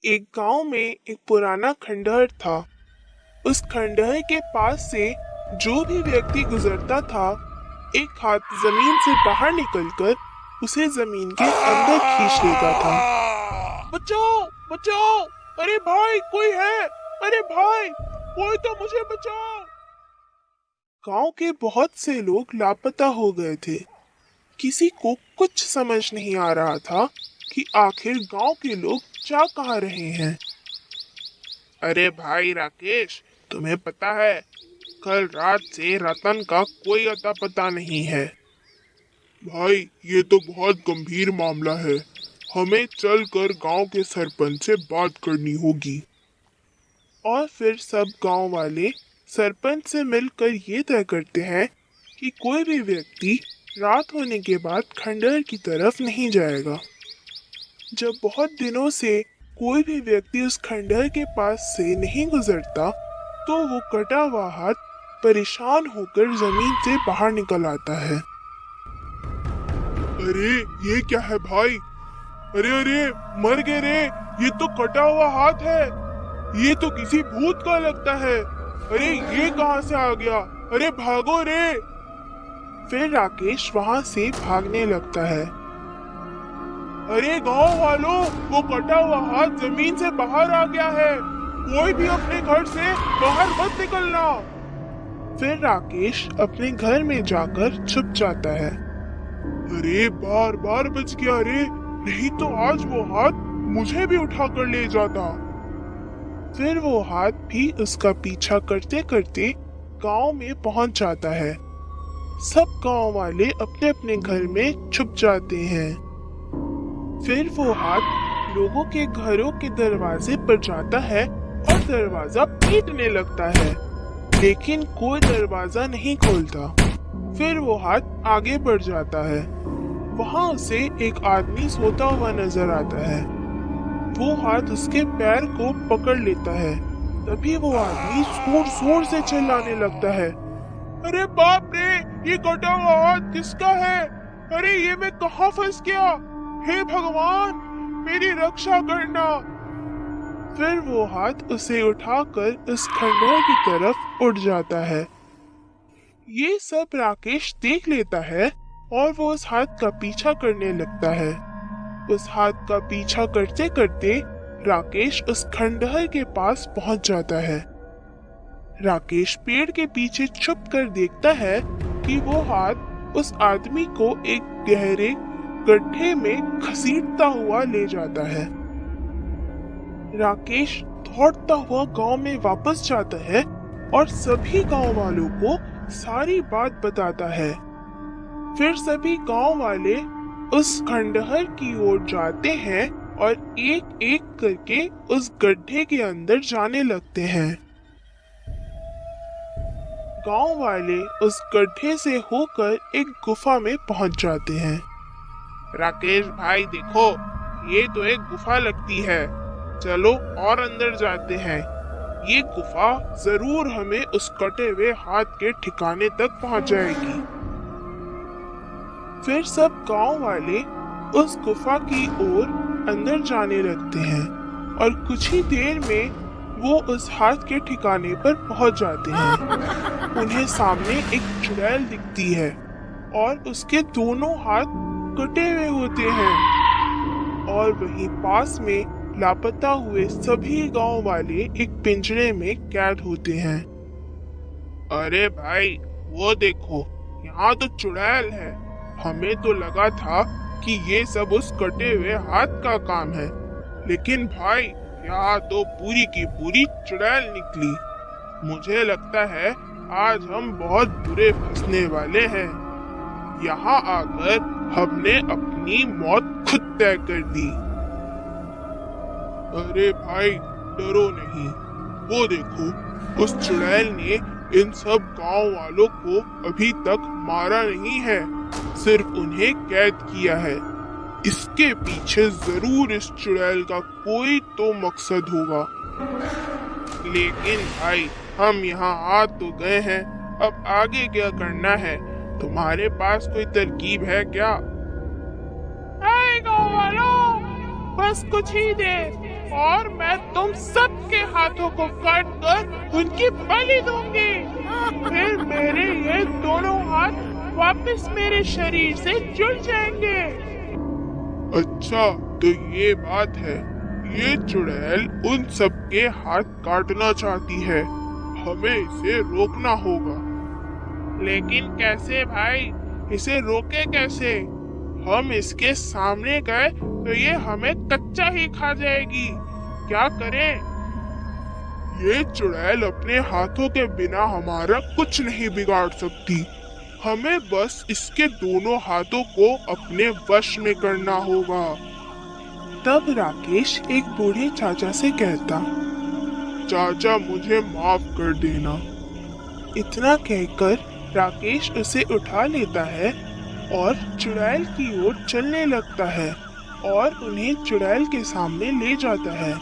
एक गांव में एक पुराना खंडहर था। उस खंडहर के पास से जो भी व्यक्ति गुजरता था, एक हाथ जमीन से बाहर निकलकर उसे जमीन के अंदर खींच लेता था। बचाओ, बचाओ! अरे भाई, कोई है? अरे भाई, कोई तो मुझे बचाओ! गांव के बहुत से लोग लापता हो गए थे। किसी को कुछ समझ नहीं आ रहा था कि आखिर गांव के लोग जा कहाँ रहे हैं। अरे भाई राकेश, तुम्हें पता है, कल रात से रतन का कोई अता पता नहीं है। भाई, ये तो बहुत गंभीर मामला है। हमें चलकर गांव के सरपंच से बात करनी होगी। और फिर सब गांव वाले सरपंच से मिलकर ये तय करते हैं कि कोई भी व्यक्ति रात होने के बाद खंडहर की तरफ नहीं जाएगा। जब बहुत दिनों से कोई भी व्यक्ति उस खंडहर के पास से नहीं गुजरता, तो वो कटा हुआ हाथ परेशान होकर जमीन से बाहर निकल आता है। अरे, ये क्या है भाई? अरे अरे, मर गए रे! ये तो कटा हुआ हाथ है। ये तो किसी भूत का लगता है। अरे, ये कहां से आ गया? अरे भागो रे! फिर राकेश वहां से भागने लगता है। अरे गांव वालों, वो कटा हुआ हाथ जमीन से बाहर आ गया है। कोई भी अपने घर से बाहर मत निकलना। फिर राकेश अपने घर में जाकर छुप जाता है। अरे बार बार बच गया रे, नहीं तो आज वो हाथ मुझे भी उठा कर ले जाता। फिर वो हाथ भी उसका पीछा करते करते गांव में पहुंच जाता है। सब गांव वाले अपने अपने घर में छुप जाते हैं। फिर वो हाथ लोगों के घरों के दरवाजे पर जाता है और दरवाजा पीटने लगता है, लेकिन कोई दरवाजा नहीं खोलता। फिर वो हाथ आगे बढ़ जाता है। वहां उसे एक आदमी सोता हुआ नजर आता है। वो हाथ उसके पैर को पकड़ लेता है। तभी वो आदमी जोर जोर से चिल्लाने लगता है। अरे बाप रे, ये कटा हुआ हाथ किसका है? अरे ये मैं कहाँ फंस गया? हे भगवान, मेरी रक्षा करना! फिर वो हाथ उसे उठाकर उस खंडहर की तरफ उड़ जाता है। ये सब राकेश देख लेता है और वो उस हाथ का पीछा करने लगता है। उस हाथ का पीछा करते करते राकेश उस खंडहर के पास पहुंच जाता है। राकेश पेड़ के पीछे छुप कर देखता है कि वो हाथ उस आदमी को एक गहरे गड्ढे में घसीटता हुआ ले जाता है। राकेश दौड़ता हुआ गांव में वापस जाता है और सभी गांव वालों को सारी बात बताता है। फिर सभी गांव वाले उस खंडहर की ओर जाते हैं और एक एक करके उस गड्ढे के अंदर जाने लगते हैं। गांव वाले उस गड्ढे से होकर एक गुफा में पहुंच जाते हैं। राकेश भाई देखो, ये तो एक गुफा लगती है। चलो और अंदर जाते हैं। ये गुफा जरूर हमें उस कटे हुए हाथ के ठिकाने तक पहुंचाएगी। फिर सब गांव वाले उस गुफा की ओर अंदर जाने लगते हैं और कुछ ही देर में वो उस हाथ के ठिकाने पर पहुंच जाते हैं। उन्हें सामने एक चुड़ैल दिखती है और उसके दोनों हाथ कटे हुए होते हैं। और वहीं पास में लापता हुए सभी गांव वाले एक पिंजरे में कैद होते हैं। अरे भाई, वो देखो, यहाँ तो चुड़ैल है। हमें तो लगा था कि ये सब उस कटे हुए हाथ का काम है, लेकिन भाई यहाँ तो पूरी की पूरी चुड़ैल निकली। मुझे लगता है आज हम बहुत बुरे फंसने वाले हैं। यहाँ आकर हमने अपनी मौत खुद तय कर दी। अरे भाई, डरो नहीं। वो देखो, उस चुड़ैल ने इन सब गांव वालों को अभी तक मारा नहीं है, सिर्फ उन्हें कैद किया है। इसके पीछे जरूर इस चुड़ैल का कोई तो मकसद होगा। लेकिन भाई, हम यहाँ आ तो गए हैं, अब आगे क्या करना है? तुम्हारे पास कोई तरकीब है क्या? गांव वालों, बस कुछ ही देर, और मैं तुम सबके हाथों को काट कर उनकी बलि दूंगी। फिर मेरे ये दोनों हाथ वापस मेरे शरीर से जुड़ जाएंगे। अच्छा, तो ये बात है। ये चुड़ैल उन सबके हाथ काटना चाहती है। हमें इसे रोकना होगा। लेकिन कैसे भाई? इसे रोके कैसे? हम इसके सामने गए तो ये हमें कच्चा ही खा जाएगी। क्या करें? ये चुड़ैल अपने हाथों के बिना हमारा कुछ नहीं बिगाड़ सकती। हमें बस इसके दोनों हाथों को अपने वश में करना होगा। तब राकेश एक बूढ़े चाचा से कहता, चाचा मुझे माफ कर देना। इतना कहकर राकेश उसे उठा लेता है और चुड़ैल की ओर चलने लगता है और उन्हें चुड़ैल के सामने ले जाता है।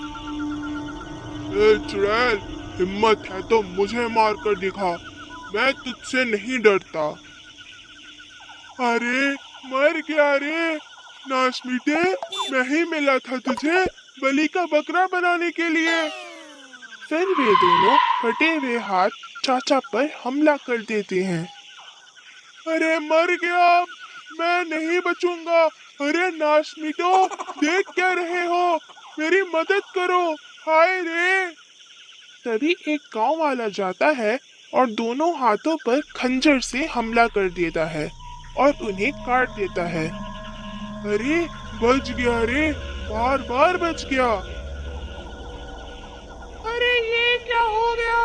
ए चुड़ैल, हिम्मत है तो मुझे मार कर दिखा। मैं तुझसे नहीं डरता। अरे मर गया रे नाशमीते, मैं ही मिला था तुझे बलि का बकरा बनाने के लिए। फिर वे दोनों कटे हुए हाथ चाचा पर हमला कर देते हैं। अरे मर गया, मैं नहीं बचूंगा। अरे नाशमीतो, देख क्या रहे हो? मेरी मदद करो, हाय रे। तभी एक गांव वाला जाता है और दोनों हाथों पर खंजर से हमला कर देता है और उन्हें काट देता है। अरे बच गया रे, बार बार बच गया। अरे ये क्या हो गया?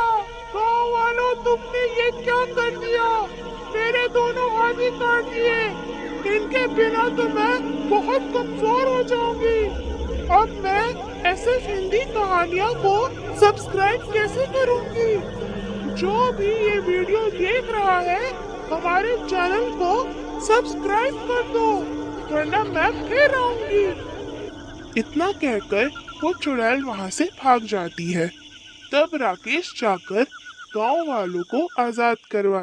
गाँव वालों, तुमने ये क्या कर दिया? मेरे दोनों हाथ ही काट दिए। इनके बिना तो मैं बहुत कमजोर हो जाऊंगी। अब मैं ऐसे हिंदी कहानियों को सब्सक्राइब कैसे करूंगी? जो भी ये वीडियो देख रहा है, हमारे चैनल को सब्सक्राइब कर दो, वरना मैं फिर आऊंगी। इतना कहकर वो चुड़ैल वहां से भाग जाती है। तब राकेश जाकर गांव वालों को आजाद करवा